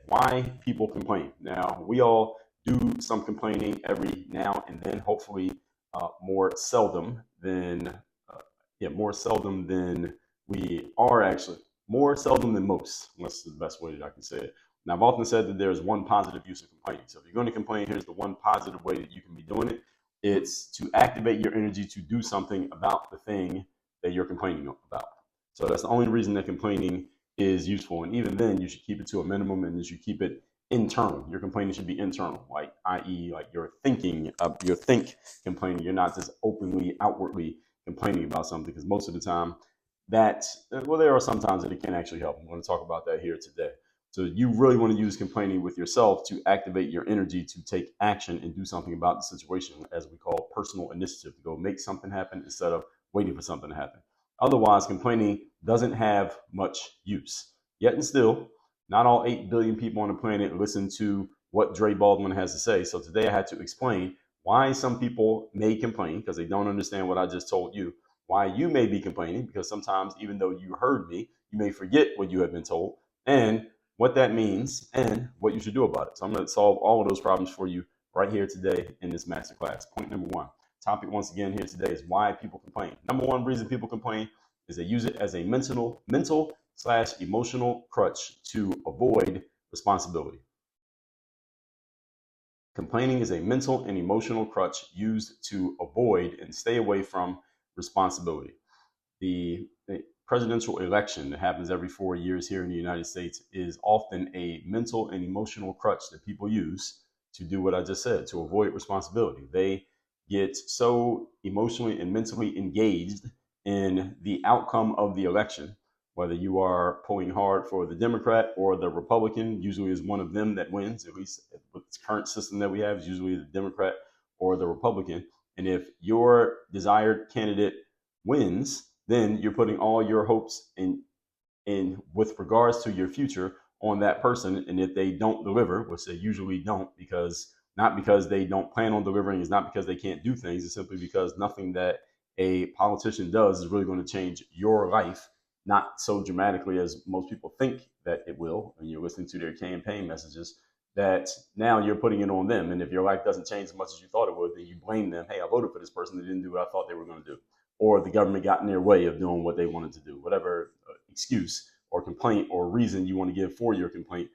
why people complain. Now, we all do some complaining every now and then, hopefully more seldom than, more seldom than we are actually, more seldom than most. That's the best way that I can say it. Now, I've often said that there's one positive use of complaining. So if you're going to complain, here's the one positive way that you can be doing it. It's to activate your energy to do something about the thing that you're complaining about. So that's the only reason that complaining is useful. And even then, you should keep it to a minimum, and you should keep it internal. Your complaining should be internal, like i.e., like you're thinking, your think complaining. You're not just openly, outwardly complaining about something, because most of the time that, well, there are some times that it can actually help. I'm going to talk about that here today. So you really want to use complaining with yourself to activate your energy to take action and do something about the situation, as we call personal initiative, to go make something happen instead of waiting for something to happen. Otherwise, complaining doesn't have much use. Yet and still, not all 8 billion people on the planet listen to what Dre Baldwin has to say. So today I had to explain why some people may complain because they don't understand what I just told you. Why you may be complaining, because sometimes even though you heard me, you may forget what you have been told, and what that means and what you should do about it. So I'm going to solve all of those problems for you right here today in this masterclass. Point number one. Topic once again here today is why people complain. Number one reason people complain is they use it as a mental / emotional crutch to avoid responsibility. Complaining is a mental and emotional crutch used to avoid and stay away from responsibility. The presidential election that happens every 4 years here in the United States is often a mental and emotional crutch that people use to do what I just said, to avoid responsibility. They get so emotionally and mentally engaged in the outcome of the election, whether you are pulling hard for the Democrat or the Republican. Usually is one of them that wins, at least with the current system that we have, is usually the Democrat or the Republican. And if your desired candidate wins, then you're putting all your hopes in with regards to your future on that person. And if they don't deliver, which they usually don't, because not because they don't plan on delivering, it's not because they can't do things, it's simply because nothing that a politician does is really going to change your life, not so dramatically as most people think that it will when you're listening to their campaign messages, that now you're putting it on them. And if your life doesn't change as much as you thought it would, then you blame them. Hey, I voted for this person that didn't do what I thought they were going to do. Or the government got in their way of doing what they wanted to do. Whatever excuse or complaint or reason you want to give for your complaint,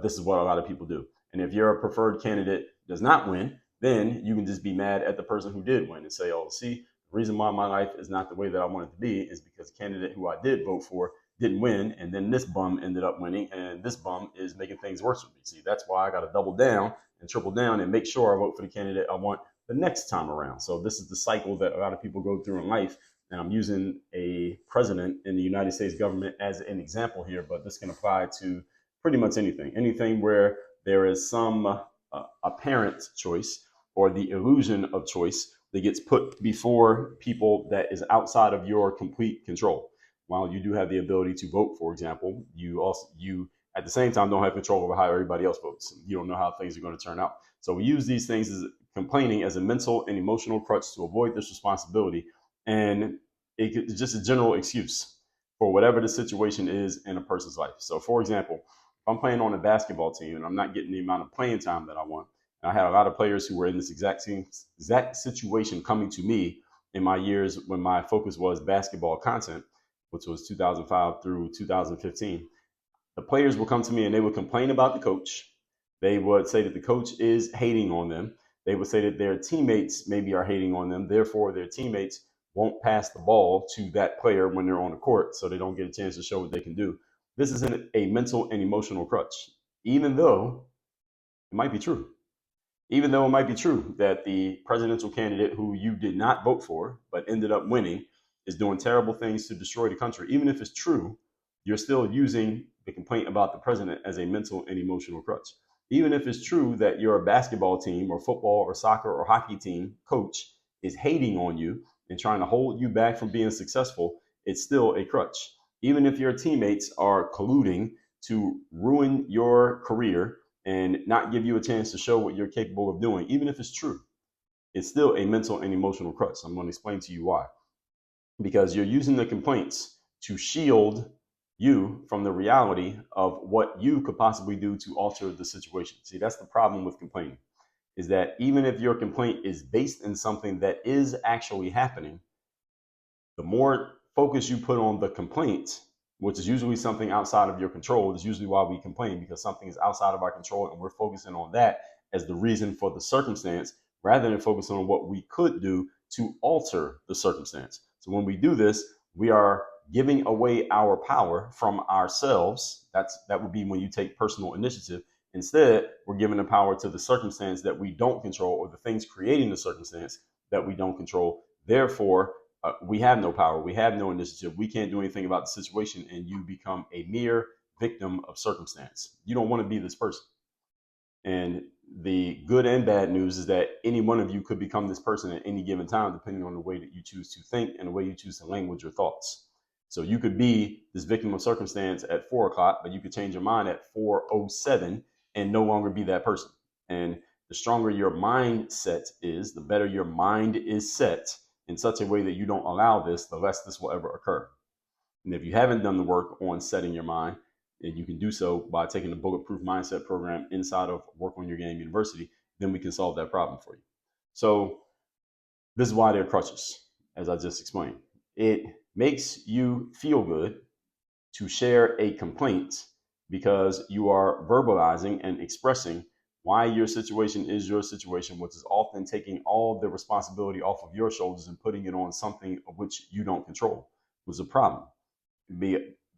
this is what a lot of people do. And if your preferred candidate does not win, then you can just be mad at the person who did win and say, oh, see, the reason why my life is not the way that I want it to be is because the candidate who I did vote for didn't win, and then this bum ended up winning, and this bum is making things worse for me. See, that's why I got to double down and triple down and make sure I vote for the candidate I want the next time around. So this is the cycle that a lot of people go through in life. And I'm using a president in the United States government as an example here, but this can apply to pretty much anything where there is some apparent choice or the illusion of choice that gets put before people that is outside of your complete control. While you do have the ability to vote, for example, you at the same time don't have control over how everybody else votes. You don't know how things are going to turn out. So we use these things as complaining as a mental and emotional crutch to avoid this responsibility. And it's just a general excuse for whatever the situation is in a person's life. So for example, if I'm playing on a basketball team and I'm not getting the amount of playing time that I want, and I had a lot of players who were in this exact situation coming to me in my years when my focus was basketball content, which was 2005 through 2015. The players would come to me and they would complain about the coach. They would say that the coach is hating on them. They would say that their teammates maybe are hating on them. Therefore, their teammates won't pass the ball to that player when they're on the court, so they don't get a chance to show what they can do. This is a mental and emotional crutch, even though it might be true. Even though it might be true that the presidential candidate who you did not vote for but ended up winning is doing terrible things to destroy the country. Even if it's true, you're still using the complaint about the president as a mental and emotional crutch. Even if it's true that your basketball team or football or soccer or hockey team coach is hating on you and trying to hold you back from being successful, it's still a crutch. Even if your teammates are colluding to ruin your career and not give you a chance to show what you're capable of doing, even if it's true, it's still a mental and emotional crutch. I'm going to explain to you why. Because you're using the complaints to shield you from the reality of what you could possibly do to alter the situation. See, that's the problem with complaining, is that even if your complaint is based in something that is actually happening, the more focus you put on the complaint, which is usually something outside of your control, is usually why we complain, because something is outside of our control and we're focusing on that as the reason for the circumstance rather than focusing on what we could do to alter the circumstance. So when we do this, we are giving away our power from ourselves. That would be when you take personal initiative. Instead, we're giving the power to the circumstance that we don't control, or the things creating the circumstance that we don't control. Therefore, we have no power. We have no initiative. We can't do anything about the situation, and you become a mere victim of circumstance. You don't want to be this person. And the good and bad news is that any one of you could become this person at any given time, depending on the way that you choose to think and the way you choose to language your thoughts. So you could be this victim of circumstance at 4 o'clock, but you could change your mind at 4:07 and no longer be that person. And the stronger your mindset is, the better your mind is set in such a way that you don't allow this, the less this will ever occur. And if you haven't done the work on setting your mind, and you can do so by taking the Bulletproof Mindset program inside of Work on Your Game University, then we can solve that problem for you. So this is why they're crutches, as I just explained. It makes you feel good to share a complaint because you are verbalizing and expressing why your situation is your situation, which is often taking all the responsibility off of your shoulders and putting it on something of which you don't control, was a problem.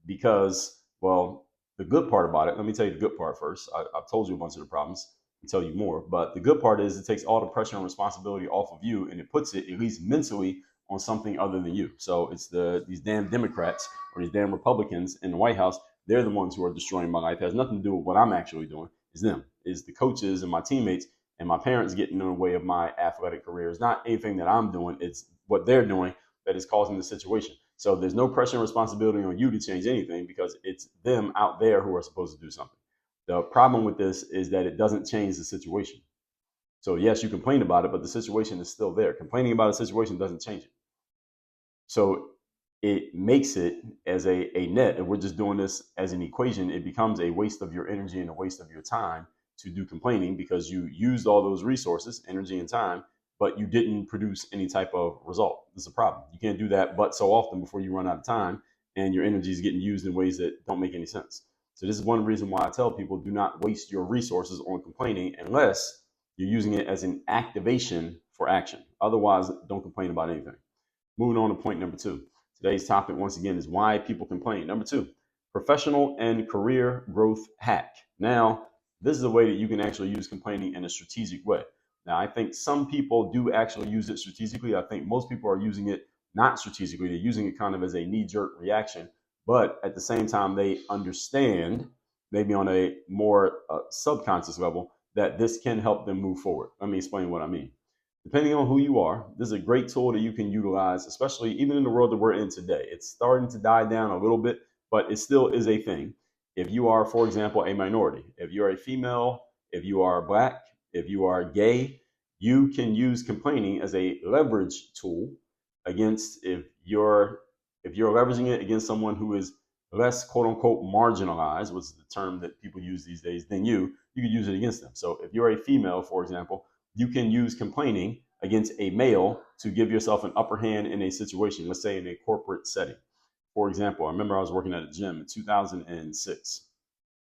Because, well, the good part about it, let me tell you the good part first. I've told you a bunch of the problems. I'll tell you more. But the good part is it takes all the pressure and responsibility off of you, and it puts it, at least mentally, on something other than you. So it's these damn Democrats or these damn Republicans in the White House. They're the ones who are destroying my life. It has nothing to do with what I'm actually doing. It's them. It's the coaches and my teammates and my parents getting in the way of my athletic career. It's not anything that I'm doing. It's what they're doing that is causing the situation. So there's no pressure and responsibility on you to change anything because it's them out there who are supposed to do something. The problem with this is that it doesn't change the situation. So yes, you complain about it, but the situation is still there. Complaining about a situation doesn't change it. So it makes it as a net, and we're just doing this as an equation, it becomes a waste of your energy and a waste of your time to do complaining because you used all those resources, energy and time, but you didn't produce any type of result. This is a problem. You can't do that but so often before you run out of time and your energy is getting used in ways that don't make any sense. So this is one reason why I tell people do not waste your resources on complaining unless you're using it as an activation for action. Otherwise, don't complain about anything. Moving on to point number 2. Today's topic, once again, is why people complain. Number 2, professional and career growth hack. Now, this is a way that you can actually use complaining in a strategic way. Now, I think some people do actually use it strategically. I think most people are using it not strategically. They're using it kind of as a knee-jerk reaction. But at the same time, they understand, maybe on a more subconscious level, that this can help them move forward. Let me explain what I mean. Depending on who you are, this is a great tool that you can utilize, especially even in the world that we're in today. It's starting to die down a little bit, but it still is a thing. If you are, for example, a minority, if you're a female, if you are Black, if you are gay, you can use complaining as a leverage tool against if you're leveraging it against someone who is less quote unquote marginalized, which is the term that people use these days, than you could use it against them. So if you're a female, for example, you can use complaining against a male to give yourself an upper hand in a situation, let's say in a corporate setting. For example, I remember I was working at a gym in 2006.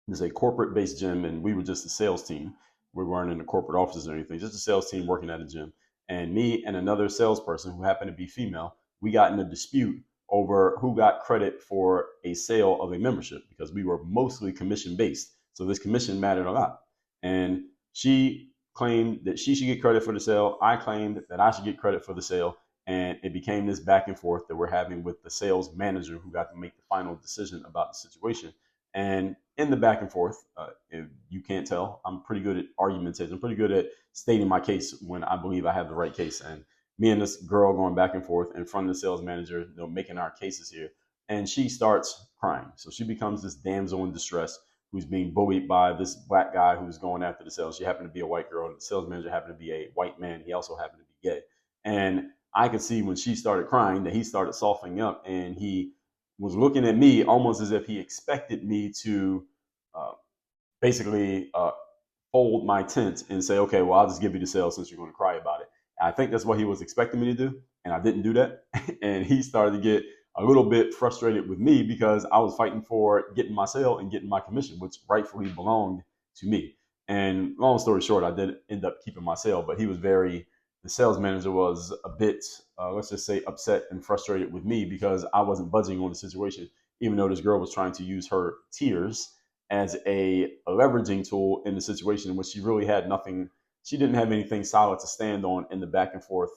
It's a corporate-based gym, and we were just a sales team. We weren't in the corporate offices or anything, just a sales team working at a gym. And me and another salesperson who happened to be female, we got in a dispute over who got credit for a sale of a membership because we were mostly commission-based. So this commission mattered a lot. And she claimed that she should get credit for the sale. I claimed that I should get credit for the sale. And it became this back and forth that we're having with the sales manager who got to make the final decision about the situation. And in the back and forth, if you can't tell, I'm pretty good at argumentation. I'm pretty good at stating my case when I believe I have the right case. And me and this girl going back and forth in front of the sales manager, making our cases here. And she starts crying. So she becomes this damsel in distress who's being bullied by this Black guy who's going after the sales. She happened to be a white girl, and the sales manager happened to be a white man. He also happened to be gay. And I could see when she started crying that he started softening up, and he was looking at me almost as if he expected me to uh, basically fold my tent and say, okay, well, I'll just give you the sale since you're going to cry about it. And I think that's what he was expecting me to do. And I didn't do that. And he started to get a little bit frustrated with me because I was fighting for getting my sale and getting my commission, which rightfully belonged to me. And long story short, I did end up keeping my sale, but he was the sales manager was a bit, let's just say, upset and frustrated with me because I wasn't budging on the situation, even though this girl was trying to use her tears as a leveraging tool in the situation in which she really had nothing. She didn't have anything solid to stand on in the back and forth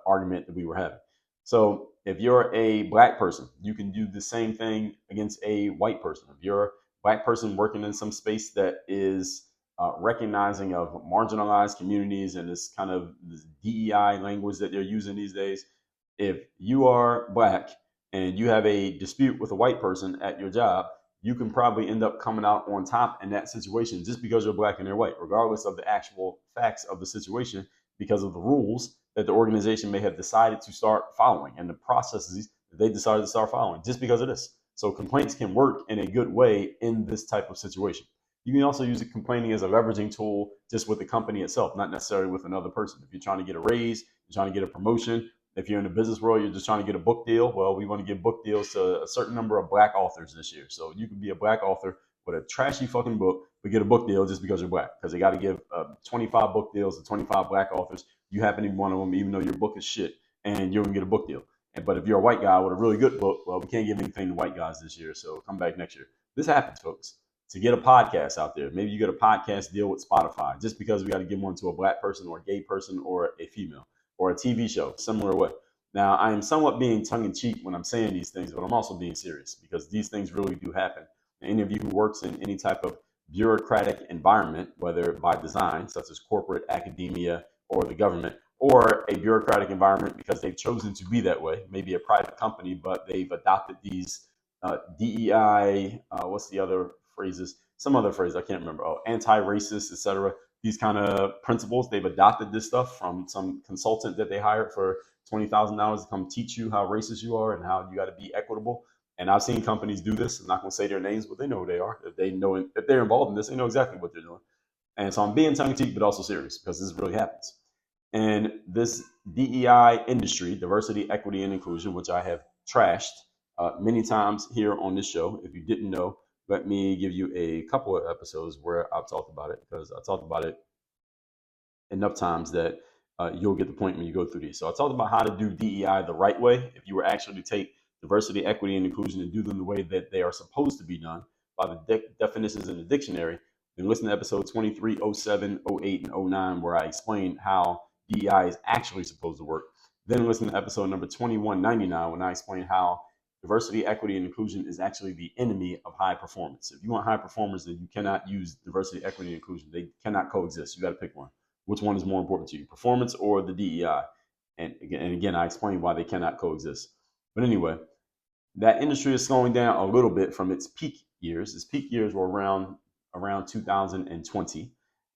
argument that we were having. So if you're a black person, you can do the same thing against a white person. If you're a black person working in some space that is recognizing of marginalized communities and this kind of this DEI language that they're using these days, if you are black and you have a dispute with a white person at your job, you can probably end up coming out on top in that situation just because you're black and they're white, regardless of the actual facts of the situation, because of the rules that the organization may have decided to start following and the processes that they decided to start following just because of this. So complaints can work in a good way in this type of situation. You can also use complaining as a leveraging tool just with the company itself, not necessarily with another person. If you're trying to get a raise, you're trying to get a promotion, if you're in the business world, you're just trying to get a book deal. Well, we want to give book deals to a certain number of black authors this year. So you can be a black author with a trashy fucking book, but get a book deal just because you're black. Because they got to give 25 book deals to 25 black authors. You happen to be one of them, even though your book is shit, and you're going to get a book deal. But if you're a white guy with a really good book, well, we can't give anything to white guys this year. So come back next year. This happens, folks. To get a podcast out there, maybe you get a podcast deal with Spotify just because we got to give one to a black person or a gay person or a female or a TV show, similar way. Now, I am somewhat being tongue in cheek when I'm saying these things, but I'm also being serious because these things really do happen. And any of you who works in any type of bureaucratic environment, whether by design, such as corporate, academia, or the government, or a bureaucratic environment because they've chosen to be that way, maybe a private company, but they've adopted these DEI, what's the other phrases? Some other phrase I can't remember. Oh, anti-racist, etc. These kind of principles. They've adopted this stuff from some consultant that they hired for $20,000 to come teach you how racist you are and how you got to be equitable. And I've seen companies do this. I'm not going to say their names, but they know who they are. If they know, if they're involved in this, they know exactly what they're doing. And so I'm being tongue in cheek, but also serious because this really happens. And this DEI industry, diversity, equity, and inclusion, which I have trashed many times here on this show. If you didn't know, let me give you a couple of episodes where I've talked about it because I talked about it enough times that you'll get the point when you go through these. So I talked about how to do DEI the right way. If you were actually to take diversity, equity, and inclusion and do them the way that they are supposed to be done by the definitions in the dictionary, then listen to episode 23, 07, 08, and 09, where I explain how DEI is actually supposed to work. Then listen to episode number 2199 when I explain how diversity, equity, and inclusion is actually the enemy of high performance. If you want high performers, then you cannot use diversity, equity, and inclusion. They cannot coexist. You got to pick one. Which one is more important to you, performance or the DEI? And again, I explained why they cannot coexist. But anyway, that industry is slowing down a little bit from its peak years. Its peak years were around 2020,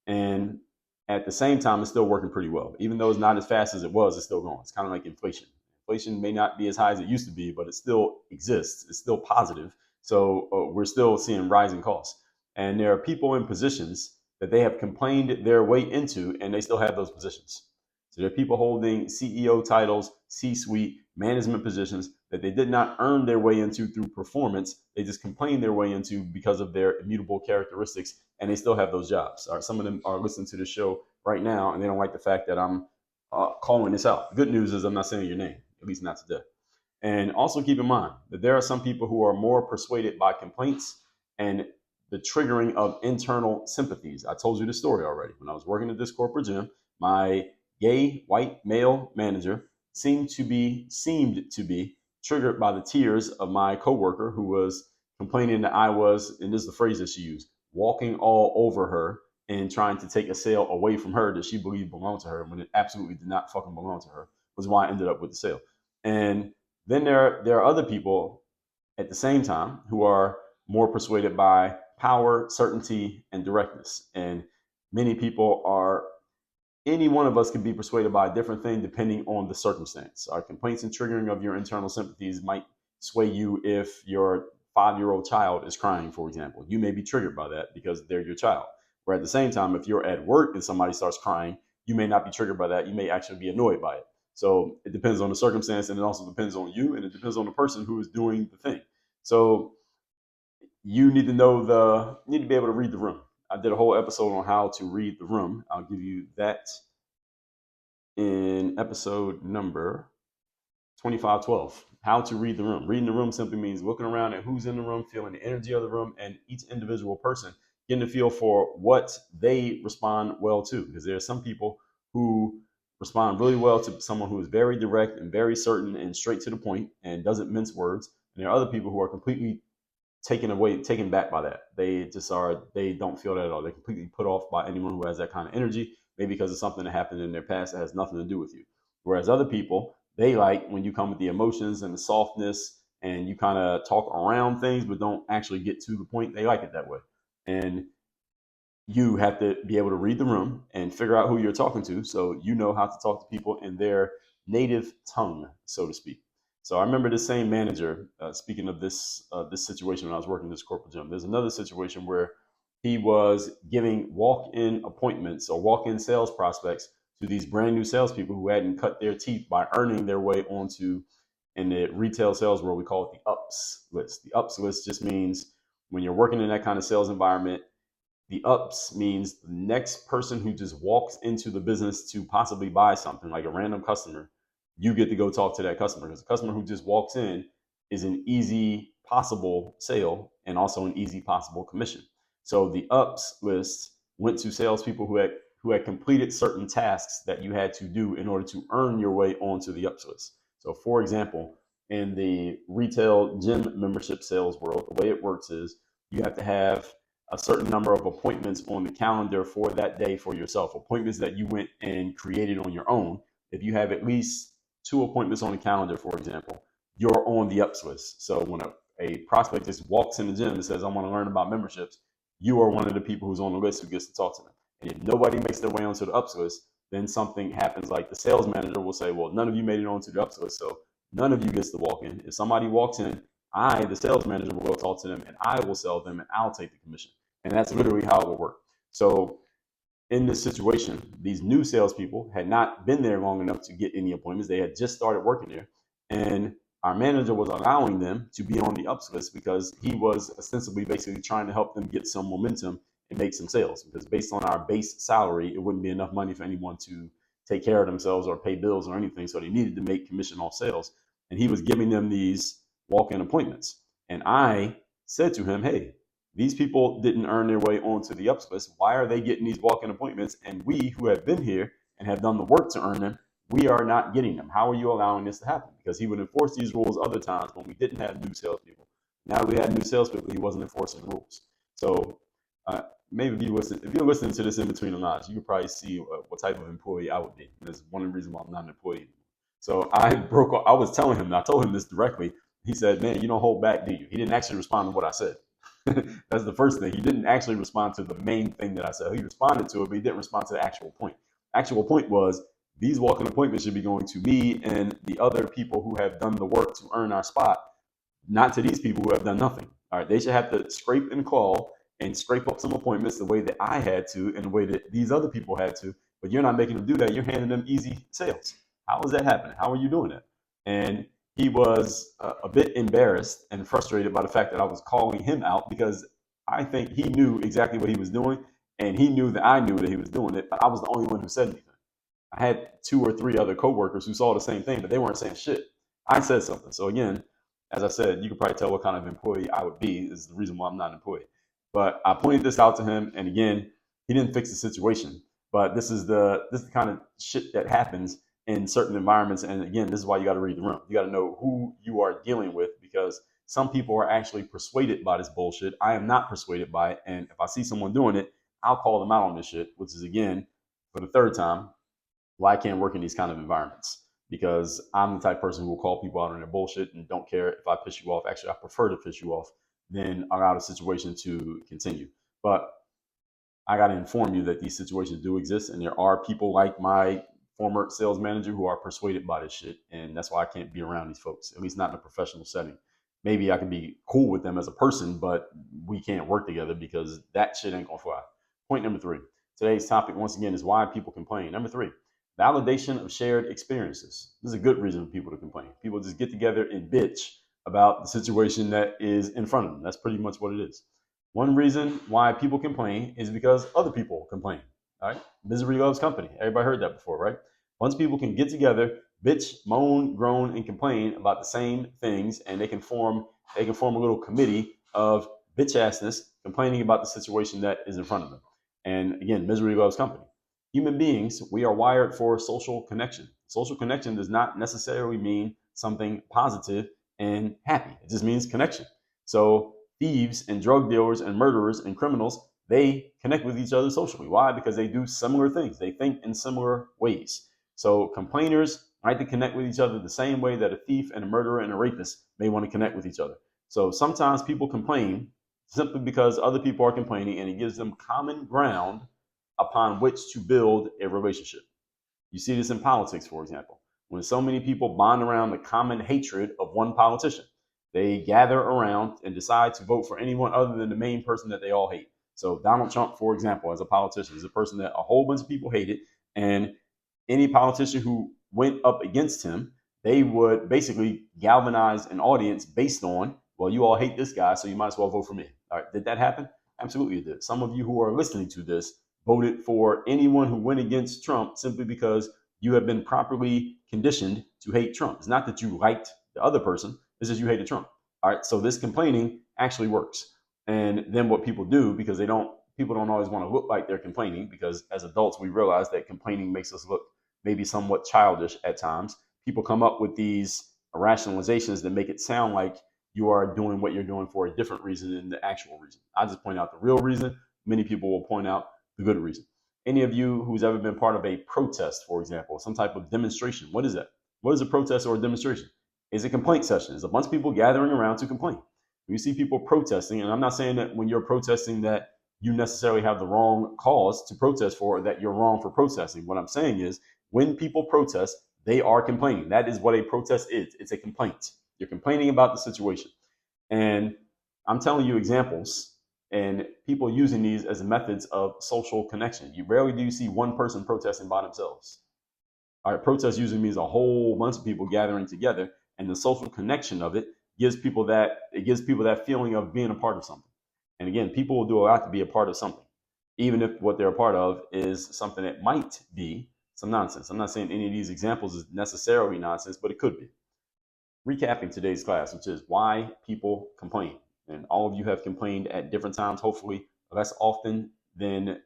and at the same time, it's still working pretty well. Even though it's not as fast as it was, it's still going. It's kind of like inflation. Inflation may not be as high as it used to be, but it still exists. It's still positive. So we're still seeing rising costs. And there are people in positions that they have complained their way into, and they still have those positions. So there are people holding CEO titles, C-suite, management positions that they did not earn their way into through performance. They just complained their way into because of their immutable characteristics, and they still have those jobs. All right, some of them are listening to the show right now, and they don't like the fact that I'm calling this out. The good news is I'm not saying your name, at least not today. And also keep in mind that there are some people who are more persuaded by complaints and the triggering of internal sympathies. I told you the story already. When I was working at this corporate gym, my gay white male manager seemed to be triggered by the tears of my coworker who was complaining that I was, and this is the phrase that she used, walking all over her and trying to take a sale away from her that she believed belonged to her when it absolutely did not fucking belong to her, was why I ended up with the sale. And then there are other people at the same time who are more persuaded by power, certainty, and directness. And many people are, any one of us can be persuaded by a different thing depending on the circumstance. Our complaints and triggering of your internal sympathies might sway you if your 5-year-old child is crying, for example. You may be triggered by that because they're your child. Where at the same time, if you're at work and somebody starts crying, you may not be triggered by that. You may actually be annoyed by it. So it depends on the circumstance, and it also depends on you, and it depends on the person who is doing the thing. So you need to need to be able to read the room. I did a whole episode on how to read the room. I'll give you that in episode number 2512. How to read the room. Reading the room simply means looking around at who's in the room, feeling the energy of the room, and each individual person getting a feel for what they respond well to. Because there are some people who respond really well to someone who is very direct and very certain and straight to the point and doesn't mince words. And there are other people who are completely taken back by that. They don't feel that at all. They're completely put off by anyone who has that kind of energy, maybe because of something that happened in their past that has nothing to do with you. Whereas other people, they like when you come with the emotions and the softness and you kind of talk around things but don't actually get to the point. They like it that way. And you have to be able to read the room and figure out who you're talking to so you know how to talk to people in their native tongue, so to speak. So I remember this same manager, speaking of this situation when I was working this corporate gym. There's another situation where he was giving walk-in appointments or walk-in sales prospects to these brand new salespeople who hadn't cut their teeth by earning their way onto, in the retail sales world, we call it the UPS list. The UPS list just means when you're working in that kind of sales environment, the UPS means the next person who just walks into the business to possibly buy something, like a random customer, you get to go talk to that customer, because the customer who just walks in is an easy possible sale and also an easy possible commission. So the UPS list went to salespeople who had completed certain tasks that you had to do in order to earn your way onto the UPS list. So for example, in the retail gym membership sales world, the way it works is you have to have a certain number of appointments on the calendar for that day for yourself, appointments that you went and created on your own. If you have at least 2 appointments on the calendar, for example, you're on the UPS list. So when a prospect just walks in the gym and says, I want to learn about memberships, you are one of the people who's on the list who gets to talk to them. And if nobody makes their way onto the UPS list, then something happens, like the sales manager will say, well, none of you made it onto the UPS list, so none of you gets to walk in. If somebody walks in, I, the sales manager, will go talk to them and I will sell them and I'll take the commission. And that's literally how it will work. So in this situation, these new salespeople had not been there long enough to get any appointments. They had just started working there. And our manager was allowing them to be on the UPS list because he was ostensibly basically trying to help them get some momentum and make some sales. Because based on our base salary, it wouldn't be enough money for anyone to take care of themselves or pay bills or anything. So they needed to make commission off sales. And he was giving them these walk-in appointments. And I said to him, hey, these people didn't earn their way onto the UPS list. Why are they getting these walk-in appointments? And we, who have been here and have done the work to earn them, we are not getting them. How are you allowing this to happen? Because he would enforce these rules other times when we didn't have new salespeople. Now we had new salespeople, he wasn't enforcing rules. So maybe if you're listening to this in between the lines, you could probably see what type of employee I would be. That's one of the reasons why I'm not an employee anymore. So I was telling him, and I told him this directly. He said, man, you don't hold back, do you? He didn't actually respond to what I said. That's the first thing. He didn't actually respond to the main thing that I said. He responded to it, but he didn't respond to the actual point. Actual point was these walk-in appointments should be going to me and the other people who have done the work to earn our spot, not to these people who have done nothing. All right, they should have to scrape and claw and scrape up some appointments the way that I had to and the way that these other people had to, but you're not making them do that. You're handing them easy sales. How is that happening? How are you doing that? And he was a bit embarrassed and frustrated by the fact that I was calling him out, because I think he knew exactly what he was doing, and he knew that I knew that he was doing it, but I was the only one who said anything. I had 2 or 3 other coworkers who saw the same thing, but they weren't saying shit. I said something. So again, as I said, you can probably tell what kind of employee I would be is the reason why I'm not an employee. But I pointed this out to him, and again, he didn't fix the situation. But this is the kind of shit that happens in certain environments. And again, this is why you got to read the room. You got to know who you are dealing with, because some people are actually persuaded by this bullshit. I am not persuaded by it. And if I see someone doing it, I'll call them out on this shit, which is, again, for the 3rd time, why I can't work in these kind of environments. Because I'm the type of person who will call people out on their bullshit and don't care if I piss you off. Actually, I prefer to piss you off than allow the situation to continue. But I got to inform you that these situations do exist, and there are people like my former sales manager who are persuaded by this shit, and that's why I can't be around these folks, at least not in a professional setting. maybe I could be cool with them as a person, but we can't work together because that shit ain't gonna fly. Point number three. Today's topic, once again, is why people complain. Number three, validation of shared experiences. This is a good reason for people to complain. People just get together and bitch about the situation that is in front of them. That's pretty much what it is. One reason why people complain is because other people complain. All right. Misery loves company. Everybody heard that before, right? Once people can get together, bitch, moan, groan, and complain about the same things, and they can form a little committee of bitch assness complaining about the situation that is in front of them. And again, misery loves company. Human beings, we are wired for social connection. Social connection does not necessarily mean something positive and happy. It just means connection. So thieves and drug dealers and murderers and criminals, they connect with each other socially. Why? Because they do similar things. They think in similar ways. So complainers like to connect with each other the same way that a thief and a murderer and a rapist may want to connect with each other. So sometimes people complain simply because other people are complaining, and it gives them common ground upon which to build a relationship. You see this in politics, for example, when so many people bond around the common hatred of one politician. They gather around and decide to vote for anyone other than the main person that they all hate. So Donald Trump, for example, as a politician, is a person that a whole bunch of people hated, and any politician who went up against him, they would basically galvanize an audience based on, well, you all hate this guy, so you might as well vote for me. All right, did that happen? Absolutely it did. Some of you who are listening to this voted for anyone who went against Trump simply because you have been properly conditioned to hate Trump. It's not that you liked the other person, it's just you hated Trump. All right, so this complaining actually works. And then what people do, because people don't always want to look like they're complaining, because as adults we realize that complaining makes us look maybe somewhat childish at times. People come up with these rationalizations that make it sound like you are doing what you're doing for a different reason than the actual reason. I just point out the real reason. Many people will point out the good reason. Any of you who's ever been part of a protest, for example, some type of demonstration, what is that? What is a protest or a demonstration? It's a complaint session. It's a bunch of people gathering around to complain. When you see people protesting, and I'm not saying that when you're protesting that you necessarily have the wrong cause to protest for, or that you're wrong for protesting. What I'm saying is when people protest, they are complaining. That is what a protest is. It's a complaint. You're complaining about the situation. And I'm telling you examples and people using these as methods of social connection. You rarely do you see one person protesting by themselves. All right, protest usually means a whole bunch of people gathering together, and the social connection of it gives people that feeling of being a part of something. And again, people will do a lot to be a part of something, even if what they're a part of is something that might be some nonsense. I'm not saying any of these examples is necessarily nonsense, but it could be. Recapping today's class, which is why people complain. And all of you have complained at different times, hopefully less often than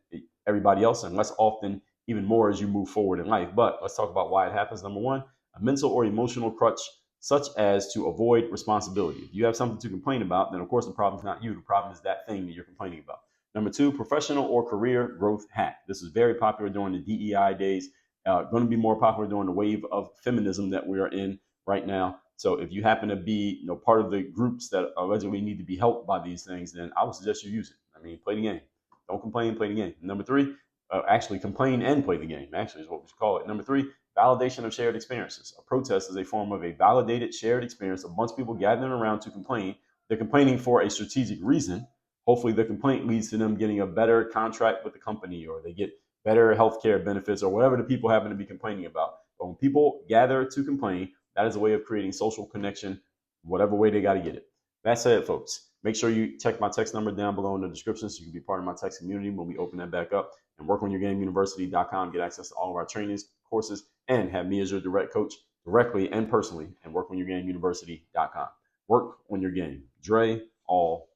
everybody else, and less often even more as you move forward in life. But let's talk about why it happens. Number one, a mental or emotional crutch, such as to avoid responsibility. If you have something to complain about, then of course the problem is not you. The problem is that thing that you're complaining about. Number two, professional or career growth hack. This is very popular during the DEI days. Going to be more popular during the wave of feminism that we are in right now. So if you happen to be, part of the groups that allegedly need to be helped by these things, then I would suggest you use it. I mean, play the game. Don't complain, play the game. Number three, actually complain and play the game, actually is what we should call it. Number three, validation of shared experiences. A protest is a form of a validated shared experience. A bunch of people gathering around to complain. They're complaining for a strategic reason. Hopefully the complaint leads to them getting a better contract with the company, or they get better healthcare benefits, or whatever the people happen to be complaining about. But when people gather to complain, that is a way of creating social connection, whatever way they got to get it. That said, folks, make sure you check my text number down below in the description so you can be part of my text community when we open that back up. And workonyourgameuniversity.com, get access to all of our trainings, courses, and have me as your direct coach directly and personally, and workonyourgameuniversity.com. Work on your game. Dre, all